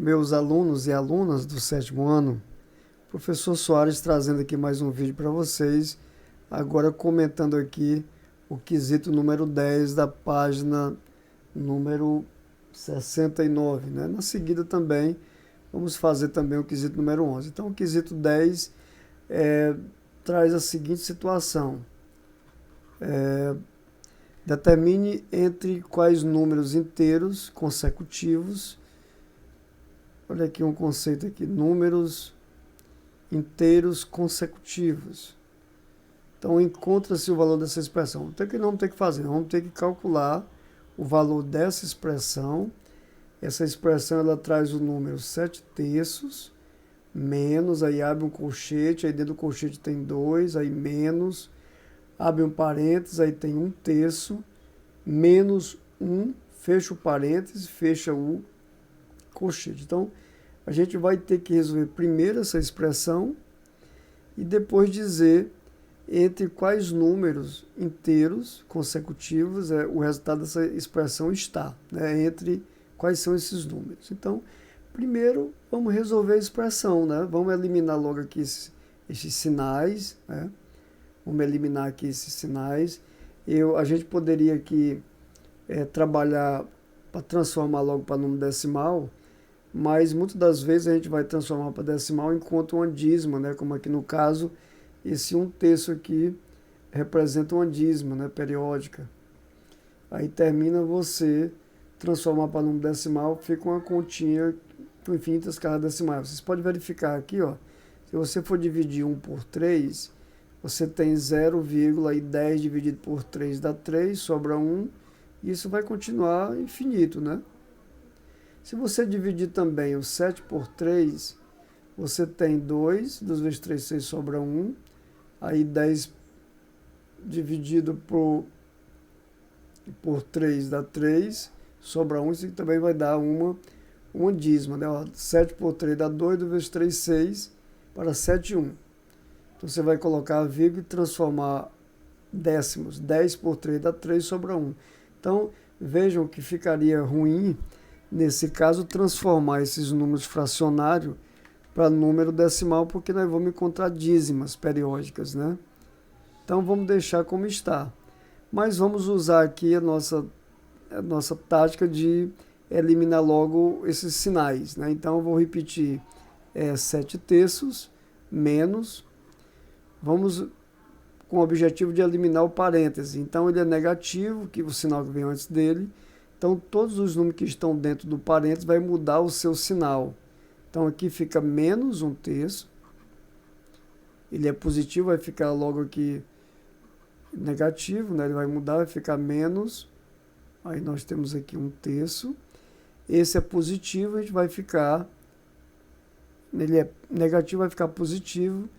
Meus alunos e alunas do sétimo ano, professor Soares trazendo aqui mais um vídeo para vocês, agora comentando aqui o quesito número 10 da página número 69, né? Na seguida também vamos fazer também o quesito número 11. Então o quesito 10 traz a seguinte situação. Determine entre quais números inteiros consecutivos. Olha aqui um conceito aqui, números inteiros consecutivos. Então encontra-se o valor dessa expressão. Então o que vamos ter que fazer? Vamos ter que calcular o valor dessa expressão. Essa expressão ela traz o número 7 terços, menos, aí abre um colchete, aí dentro do colchete tem 2, aí menos, abre um parênteses, aí tem 1 terço, menos 1, fecha o parênteses, fecha o colchete. Então, a gente vai ter que resolver primeiro essa expressão e depois dizer entre quais números inteiros consecutivos o resultado dessa expressão está, né? Entre quais são esses números. Então, primeiro, vamos resolver a expressão, né? Vamos eliminar logo aqui esses sinais, né? Vamos eliminar aqui esses sinais. A gente poderia aqui trabalhar para transformar logo para número decimal, mas muitas das vezes a gente vai transformar para decimal enquanto uma dízima, né? Como aqui no caso, esse 1 terço aqui representa uma dízima, né? Periódica. Aí termina você transformar para número decimal, fica uma continha com infinitas casas decimais. Vocês podem verificar aqui, ó, se você for dividir 1 por 3, você tem 0,10 dividido por 3 dá 3, sobra 1, e isso vai continuar infinito, né? Se você dividir também o 7 por 3, você tem 2, 2 vezes 3, 6, sobra 1, aí 10 dividido por 3 dá 3, sobra 1, isso também vai dar uma dízima, né? 7 por 3 dá 2, 2 vezes 3, 6, para 7, 1. Então você vai colocar a vírgula e transformar décimos. 10 por 3 dá 3, sobra 1. Então vejam que ficaria ruim, nesse caso, transformar esses números fracionários para número decimal, porque nós vamos encontrar dízimas periódicas, né? Então vamos deixar como está. Mas vamos usar aqui a nossa tática de eliminar logo esses sinais, né? Então eu vou repetir 7 terços menos, vamos com o objetivo de eliminar o parêntese. Então ele é negativo, que o sinal que vem antes dele. Então todos os números que estão dentro do parêntese vai mudar o seu sinal. Então aqui fica menos 1 terço. Ele é positivo, vai ficar logo aqui negativo, né? Ele vai mudar, vai ficar menos. Aí nós temos aqui 1 terço. Esse é positivo, a gente vai ficar... Ele é negativo, vai ficar positivo.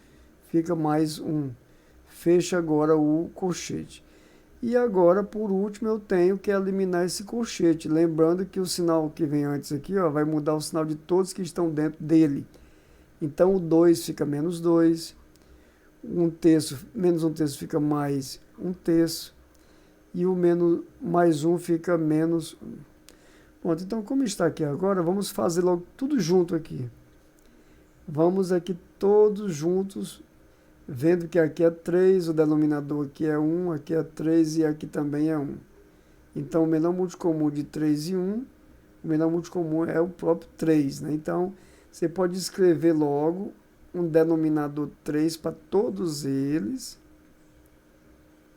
Fica mais 1. Fecha agora o colchete. E agora, por último, eu tenho que eliminar esse colchete. Lembrando que o sinal que vem antes aqui, ó, vai mudar o sinal de todos que estão dentro dele. Então, o 2 fica menos 2. 1 terço, menos 1 terço fica mais 1 terço. E o menos, mais 1 fica menos 1. Pronto, então, como está aqui agora, vamos fazer logo tudo junto aqui. Vamos aqui todos juntos, vendo que aqui é 3, o denominador aqui é 1, aqui é 3 e aqui também é 1. Então, o menor múltiplo comum de 3 e 1, o menor múltiplo comum é o próprio 3, né? Então, você pode escrever logo um denominador 3 para todos eles,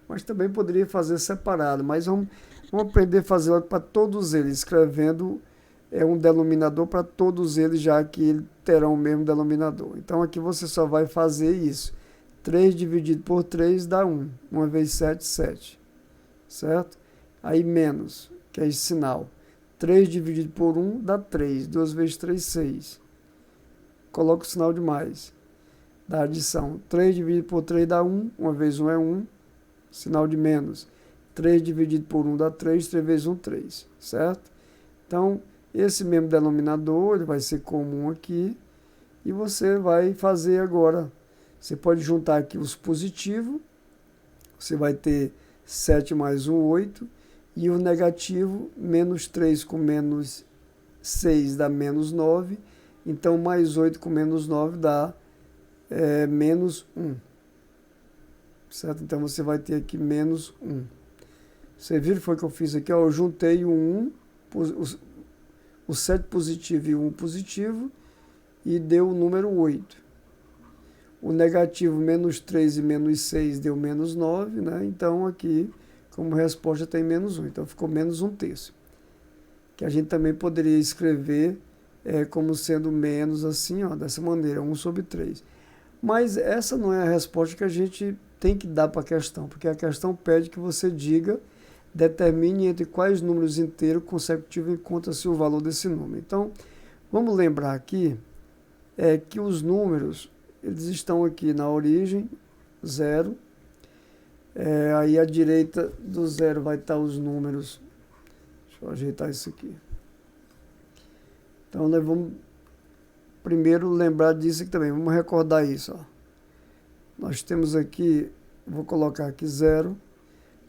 mas também poderia fazer separado, mas vamos aprender a fazer logo para todos eles, escrevendo um denominador para todos eles, já que eles terão o mesmo denominador. Então, aqui você só vai fazer isso. 3 dividido por 3 dá 1. 1 vezes 7, 7. Certo? Aí menos, que é esse sinal. 3 dividido por 1 dá 3. 2 vezes 3, 6. Coloca o sinal de mais. Da adição. 3 dividido por 3 dá 1. 1 vezes 1 é 1. Sinal de menos. 3 dividido por 1 dá 3. 3 vezes 1, 3. Certo? Então, esse mesmo denominador ele vai ser comum aqui. E você vai fazer agora. Você pode juntar aqui os positivos, você vai ter 7 mais 1, 8, e o negativo, menos 3 com menos 6 dá menos 9, então mais 8 com menos 9 dá menos 1. Certo? Então você vai ter aqui menos 1. Você viu que foi o que eu fiz aqui? Ó, eu juntei o 1, o 7 positivo e o 1 positivo, e deu o número 8. O negativo, menos 3 e menos 6, deu menos 9, né? Então aqui, como resposta, tem menos 1. Então ficou menos 1/3. Que a gente também poderia escrever como sendo menos assim, ó, dessa maneira, 1/3. Mas essa não é a resposta que a gente tem que dar para a questão, porque a questão pede que você diga, determine entre quais números inteiros consecutivos encontra-se o valor desse número. Então, vamos lembrar aqui que os números, eles estão aqui na origem, 0. Aí à direita do 0 vai estar os números. Deixa eu ajeitar isso aqui. Então, nós vamos primeiro lembrar disso aqui também. Vamos recordar isso. Ó. Nós temos aqui, vou colocar aqui 0.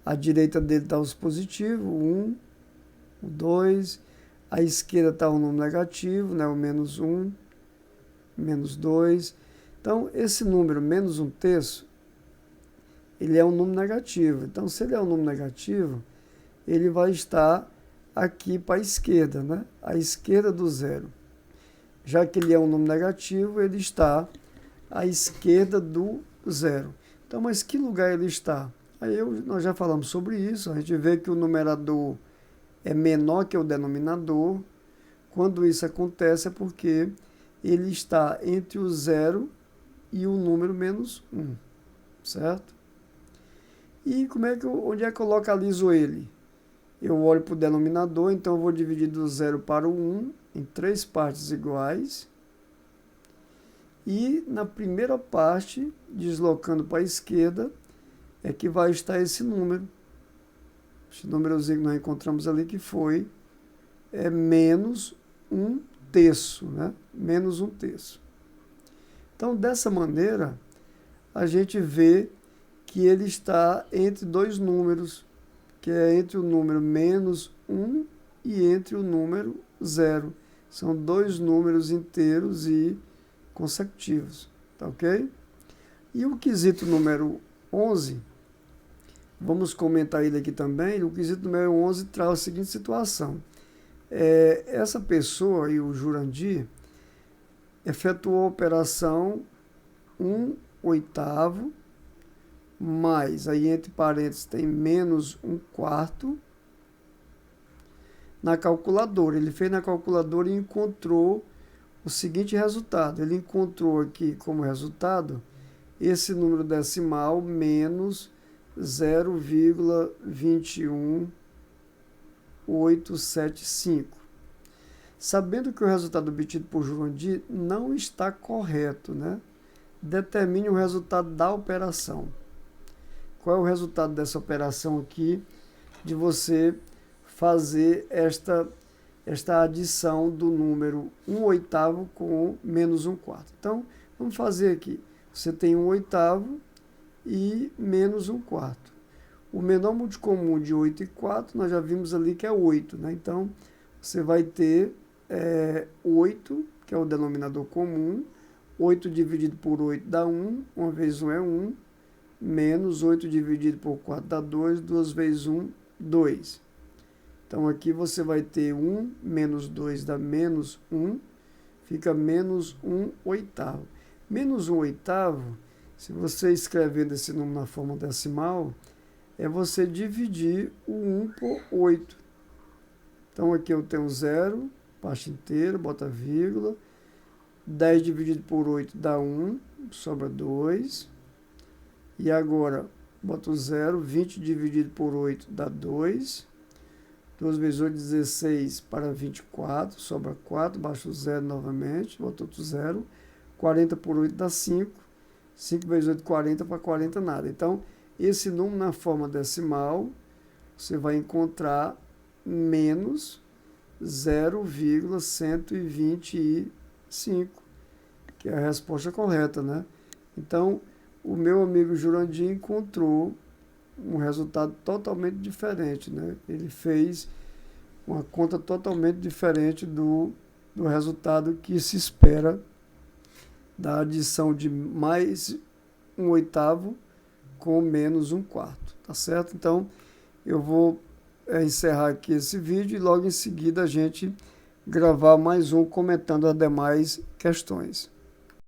À direita dele está os positivos, 1, o 2. À esquerda está o número negativo, né, o menos 1, menos 2. Então, esse número, menos 1/3, ele é um número negativo. Então, se ele é um número negativo, ele vai estar aqui para a esquerda, né? À esquerda do 0. Já que ele é um número negativo, ele está à esquerda do 0. Então, mas que lugar ele está? Aí nós já falamos sobre isso. A gente vê que o numerador é menor que o denominador. Quando isso acontece é porque ele está entre o 0 e o número menos 1, certo? E onde é que eu localizo ele? Eu olho para o denominador, então eu vou dividir do 0 para o 1 em 3 partes iguais. E na primeira parte, deslocando para a esquerda, é que vai estar esse número. Esse númerozinho que nós encontramos ali, que foi menos 1/3, né? Menos 1/3. Então, dessa maneira, a gente vê que ele está entre dois números, que é entre o número menos 1 e entre o número 0. São dois números inteiros e consecutivos, tá ok? E o quesito número 11, vamos comentar ele aqui também. O quesito número 11 traz a seguinte situação. Essa pessoa, e o Jurandir, efetuou a operação 1/8 mais, aí entre parênteses tem menos 1/4 na calculadora. Ele fez na calculadora e encontrou o seguinte resultado. Ele encontrou aqui como resultado esse número decimal menos 0,21875. Sabendo que o resultado obtido por Jurandir não está correto, né? Determine o resultado da operação. Qual é o resultado dessa operação aqui, de você fazer esta adição do número 1/8 com menos 1/4? Então, vamos fazer aqui. Você tem 1/8 e menos 1/4. O menor múltiplo comum de 8 e 4, nós já vimos ali que é 8, né? Então, você vai ter 8, que é o denominador comum. 8 dividido por 8 dá 1, 1 vezes 1 é 1, menos 8 dividido por 4 dá 2, 2 vezes 1, 2. Então, aqui você vai ter 1 menos 2 dá menos 1, fica menos 1/8. Menos 1/8, se você escrevendo esse número na forma decimal, é você dividir o 1 por 8. Então, aqui eu tenho 0, parte inteira, bota vírgula. 10 dividido por 8 dá 1, sobra 2. E agora, boto 0, 20 dividido por 8 dá 2. 2 vezes 8, 16 para 24, sobra 4, baixo o 0 novamente, boto outro 0. 40 por 8 dá 5. 5 vezes 8, 40, para 40 nada. Então, esse número na forma decimal, você vai encontrar menos 0,125, que é a resposta correta, né? Então, o meu amigo Jurandir encontrou um resultado totalmente diferente, né? Ele fez uma conta totalmente diferente do resultado que se espera da adição de mais 1/8 com menos 1/4, tá certo? Então, eu vou encerrar aqui esse vídeo e logo em seguida a gente gravar mais um comentando as demais questões.